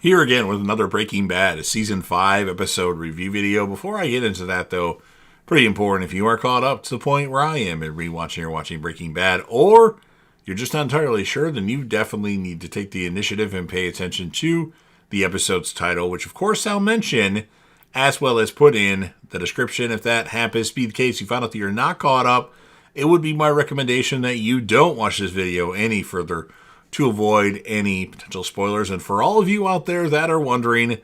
Here again with another Breaking Bad, a Season 5 episode review video. Before I get into that, though, pretty important, if you are caught up to the point where I am in rewatching or watching Breaking Bad, or you're just not entirely sure, then you definitely need to take the initiative and pay attention to the episode's title, which of course I'll mention, as well as put in the description. If that happens to be the case, you found out that you're not caught up, it would be my recommendation that you don't watch this video any further to avoid any potential spoilers. And for all of you out there that are wondering,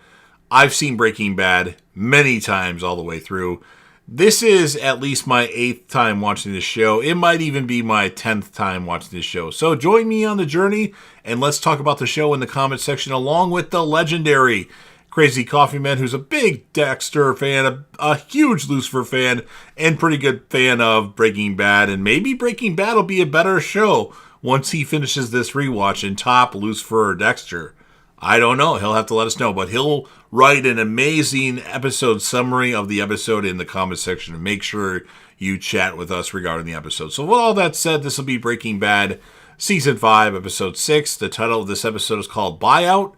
I've seen Breaking Bad many times all the way through. This is at least my 8th time watching this show. It might even be my 10th time watching this show. So join me on the journey, and let's talk about the show in the comment section, along with the legendary Crazy Coffee Man, who's a big Dexter fan, a huge Lucifer fan, and pretty good fan of Breaking Bad. And maybe Breaking Bad will be a better show once he finishes this rewatch and top Lucifer or Dexter. I don't know. He'll have to let us know. But he'll write an amazing episode summary of the episode in the comment section. And make sure you chat with us regarding the episode. So with all that said, this will be Breaking Bad Season 5, Episode 6. The title of this episode is called Buyout.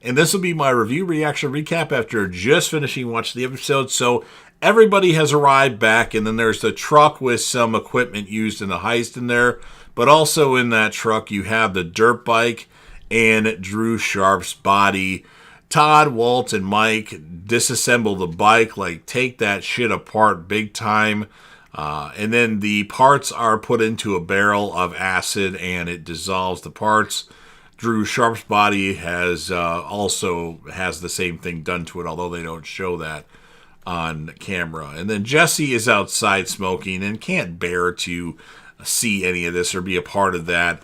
And this will be my review, reaction, recap after just finishing watching the episode. So everybody has arrived back, and then there's the truck with some equipment used in the heist in there. But also in that truck, you have the dirt bike and Drew Sharp's body. Todd, Walt, and Mike disassemble the bike, like take that shit apart big time. And then the parts are put into a barrel of acid, and it dissolves the parts. Drew Sharp's body also has the same thing done to it, although they don't show that on camera. And then Jesse is outside smoking and can't bear to see any of this or be a part of that.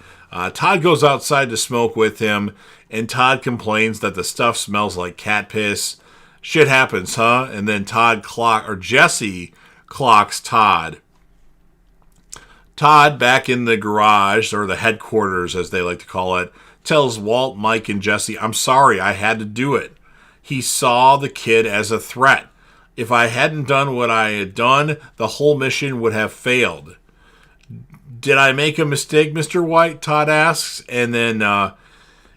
Todd goes outside to smoke with him, and Todd complains that the stuff smells like cat piss. Shit happens, huh? And then Jesse clocks Todd. Todd, back in the garage, or the headquarters as they like to call it, tells Walt, Mike, and Jesse, "I'm sorry, I had to do it." He saw the kid as a threat. If I hadn't done what I had done, the whole mission would have failed. "Did I make a mistake, Mr. White?" Todd asks. And then,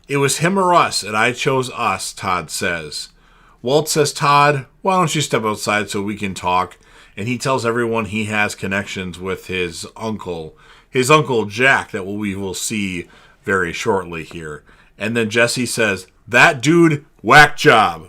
"It was him or us, and I chose us," Todd says. Walt says, "Todd, why don't you step outside so we can talk?" And he tells everyone he has connections with his uncle Jack, that we will see very shortly here. And then Jesse says, "That dude, whack job."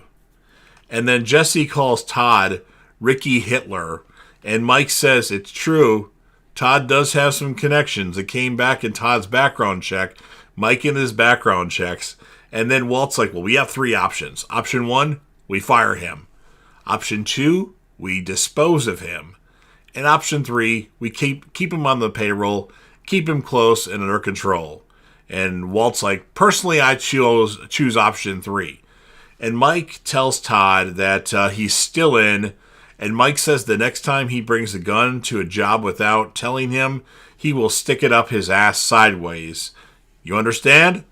And then Jesse calls Todd Ricky Hitler. And Mike says, "It's true. Todd does have some connections. It came back in Todd's background check. Mike in his background checks." And then Walt's like, "Well, we have 3 options. Option 1, we fire him. Option 2, we dispose of him. And option 3, we keep him on the payroll, keep him close and under control." And Walt's like, "Personally, I choose option 3. And Mike tells Todd that he's still in. And Mike says the next time he brings a gun to a job without telling him, he will stick it up his ass sideways. You understand?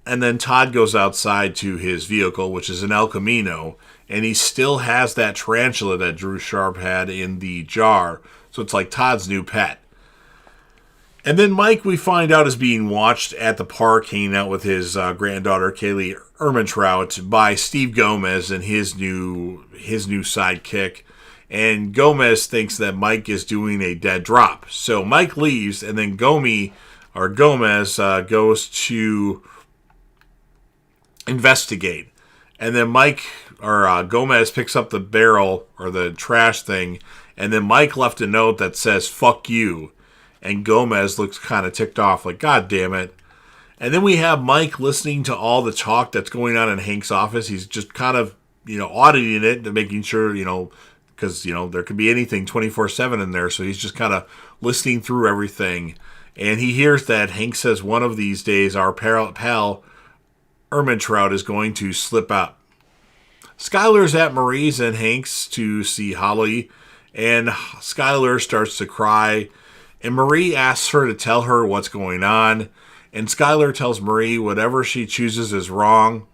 And then Todd goes outside to his vehicle, which is an El Camino, and he still has that tarantula that Drew Sharp had in the jar. So it's like Todd's new pet. And then Mike, we find out, is being watched at the park, hanging out with his granddaughter, Kaylee Ehrmantraut, by Steve Gomez and his new sidekick. And Gomez thinks that Mike is doing a dead drop. So Mike leaves, and then Gomez goes to investigate. And then Gomez picks up the barrel, or the trash thing, and then Mike left a note that says, "Fuck you." And Gomez looks kind of ticked off, like, "God damn it." And then we have Mike listening to all the talk that's going on in Hank's office. He's just kind of, auditing it and making sure, because, there could be anything 24/7 in there. So he's just kind of listening through everything. And he hears that Hank says one of these days our pal Ehrmantraut is going to slip up. Skylar's at Marie's and Hank's to see Holly. And Skylar starts to cry. And Marie asks her to tell her what's going on. And Skylar tells Marie whatever she chooses is wrong.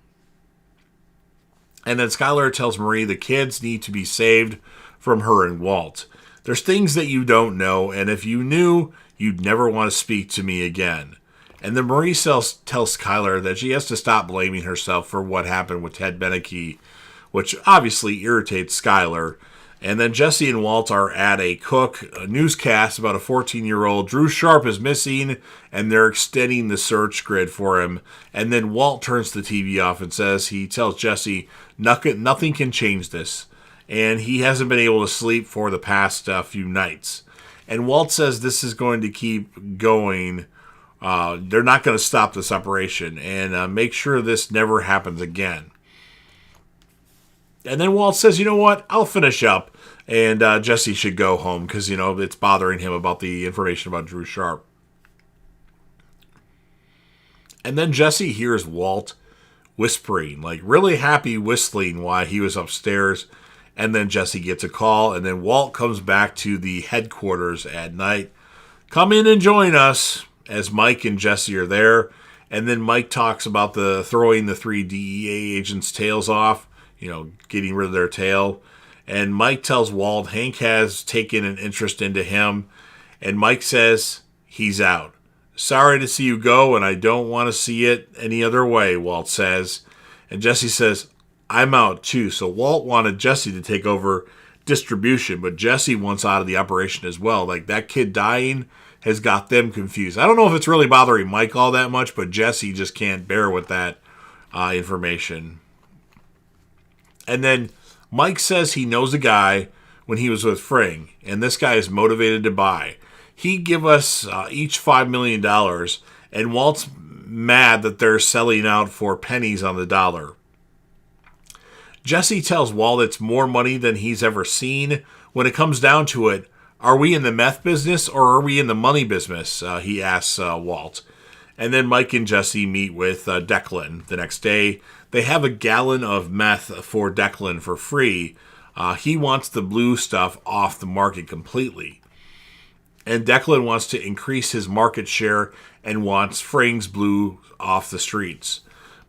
And then Skylar tells Marie the kids need to be saved from her and Walt. There's things that you don't know, and if you knew, you'd never want to speak to me again. And then Marie tells Skylar that she has to stop blaming herself for what happened with Ted Beneke, which obviously irritates Skylar. And then Jesse and Walt are at a newscast about a 14-year-old. Drew Sharp is missing, and they're extending the search grid for him. And then Walt turns the TV off and he tells Jesse, nothing can change this. And he hasn't been able to sleep for the past few nights. And Walt says this is going to keep going. They're not going to stop this operation, and make sure this never happens again. And then Walt says, you know what, I'll finish up, and Jesse should go home because, it's bothering him about the information about Drew Sharp. And then Jesse hears Walt whispering, like really happy whistling while he was upstairs. And then Jesse gets a call, and then Walt comes back to the headquarters at night. Come in and join us, as Mike and Jesse are there. And then Mike talks about throwing the 3 DEA agents' tails off, getting rid of their tail. And Mike tells Walt Hank has taken an interest into him. And Mike says he's out. Sorry to see you go, and I don't want to see it any other way, Walt says. And Jesse says, I'm out too. So Walt wanted Jesse to take over distribution, but Jesse wants out of the operation as well. Like, that kid dying has got them confused. I don't know if it's really bothering Mike all that much, but Jesse just can't bear with that information. And then Mike says he knows a guy when he was with Fring, and this guy is motivated to buy. He'd give us each $5 million, and Walt's mad that they're selling out for pennies on the dollar. Jesse tells Walt it's more money than he's ever seen. When it comes down to it, are we in the meth business or are we in the money business? He asks Walt. And then Mike and Jesse meet with Declan the next day. They have a gallon of meth for Declan for free. He wants the blue stuff off the market completely. And Declan wants to increase his market share and wants Fring's blue off the streets.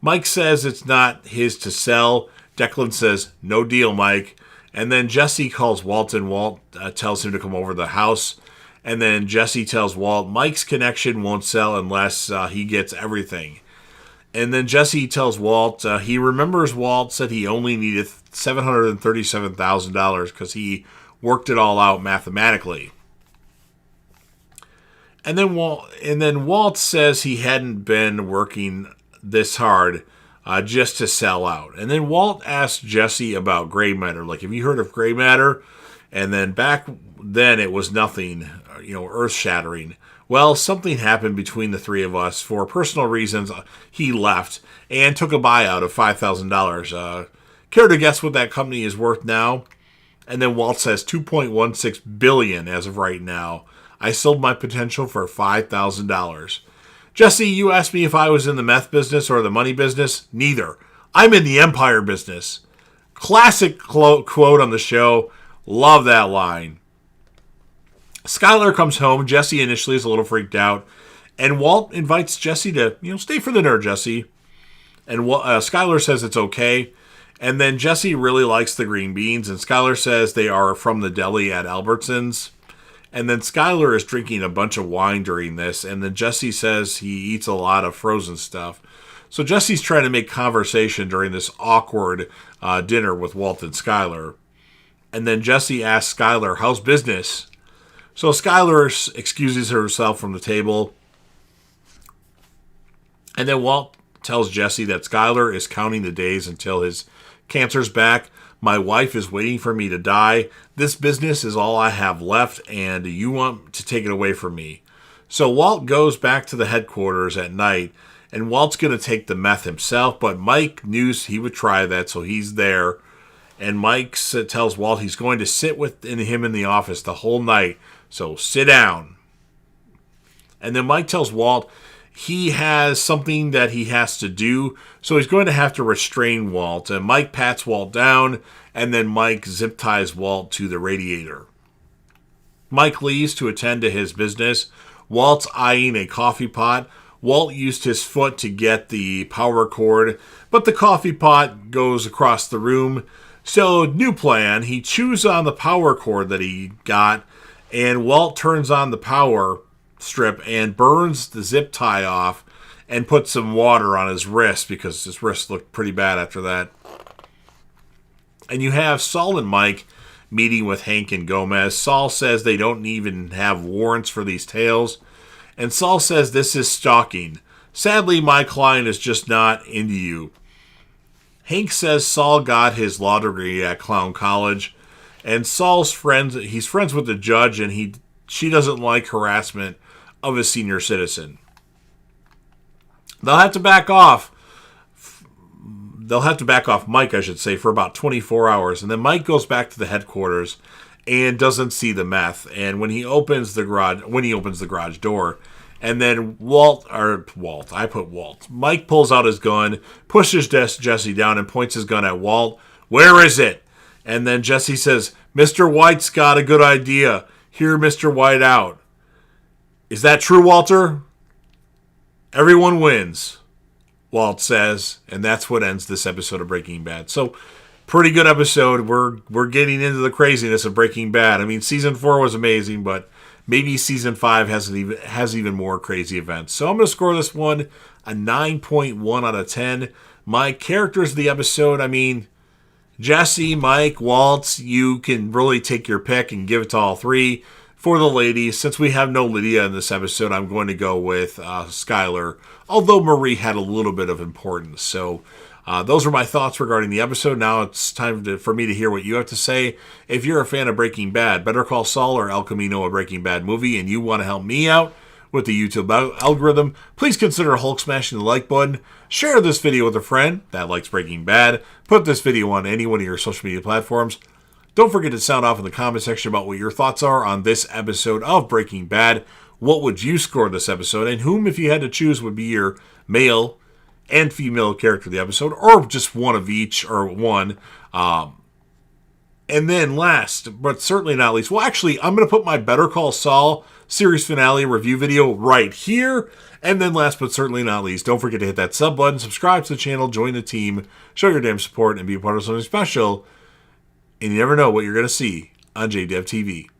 Mike says it's not his to sell. Declan says, no deal, Mike. And then Jesse calls Walt, and Walt tells him to come over to the house. And then Jesse tells Walt Mike's connection won't sell unless he gets everything. And then Jesse tells Walt he remembers Walt said he only needed $737,000 because he worked it all out mathematically. And then Walt says he hadn't been working this hard just to sell out. And then Walt asks Jesse about gray matter. Like, have you heard of gray matter? And then back then it was nothing, earth-shattering. Well, something happened between the three of us. For personal reasons, he left and took a buyout of $5,000. Care to guess what that company is worth now? And then Walt says $2.16 billion as of right now. I sold my potential for $5,000. Jesse, you asked me if I was in the meth business or the money business. Neither. I'm in the empire business. Classic quote on the show. Love that line. Skylar comes home. Jesse initially is a little freaked out. And Walt invites Jesse to, stay for dinner, Jesse. And Skylar says it's okay. And then Jesse really likes the green beans. And Skylar says they are from the deli at Albertsons. And then Skylar is drinking a bunch of wine during this. And then Jesse says he eats a lot of frozen stuff. So Jesse's trying to make conversation during this awkward dinner with Walt and Skylar. And then Jesse asks Skylar, how's business? So Skylar excuses herself from the table. And then Walt tells Jesse that Skylar is counting the days until his cancer's back. My wife is waiting for me to die. This business is all I have left, and you want to take it away from me. So Walt goes back to the headquarters at night, and Walt's going to take the meth himself, but Mike knew he would try that, so he's there. And Mike tells Walt he's going to sit with him in the office the whole night, so sit down. And then Mike tells Walt he has something that he has to do, so he's going to have to restrain Walt. And Mike pats Walt down, and then Mike zip ties Walt to the radiator. Mike leaves to attend to his business. Walt's eyeing a coffee pot. Walt used his foot to get the power cord, but the coffee pot goes across the room. So, new plan, he chews on the power cord that he got, and Walt turns on the power strip and burns the zip tie off and puts some water on his wrist because his wrist looked pretty bad after that. And you have Saul and Mike meeting with Hank and Gomez. Saul says they don't even have warrants for these tales. And Saul says this is stalking. Sadly, my client is just not into you. Hank says Saul got his law degree at Clown College. And Saul's friends, he's friends with the judge, and she doesn't like harassment of a senior citizen. They'll have to back off. Mike, I should say, for about 24 hours. And then Mike goes back to the headquarters and doesn't see the meth. And when he opens the garage door, and then Mike pulls out his gun, pushes Jesse down, and points his gun at Walt. Where is it? And then Jesse says, Mr. White's got a good idea. Hear Mr. White out. Is that true, Walter? Everyone wins, Walt says, and that's what ends this episode of Breaking Bad. So, pretty good episode. We're getting into the craziness of Breaking Bad. I mean, season 4 was amazing, but maybe season 5 has even more crazy events. So I'm going to score this one a 9.1 out of 10. My characters of the episode, I mean, Jesse, Mike, Walt, you can really take your pick and give it to all three. For the ladies, since we have no Lydia in this episode, I'm going to go with Skylar, although Marie had a little bit of importance. So those are my thoughts regarding the episode. Now it's time for me to hear what you have to say. If you're a fan of Breaking Bad, Better Call Saul, or El Camino, a Breaking Bad movie, and you want to help me out with the YouTube algorithm, please consider Hulk smashing the like button. Share this video with a friend that likes Breaking Bad. Put this video on any one of your social media platforms. Don't forget to sound off in the comment section about what your thoughts are on this episode of Breaking Bad. What would you score this episode? And whom, if you had to choose, would be your male and female character of the episode? Or just one of each, or one. And then last, but certainly not least, well, actually, I'm going to put my Better Call Saul series finale review video right here. And then last but certainly not least, don't forget to hit that sub button, subscribe to the channel, join the team, show your damn support, and be a part of something special. And you never know what you're going to see on JDev TV.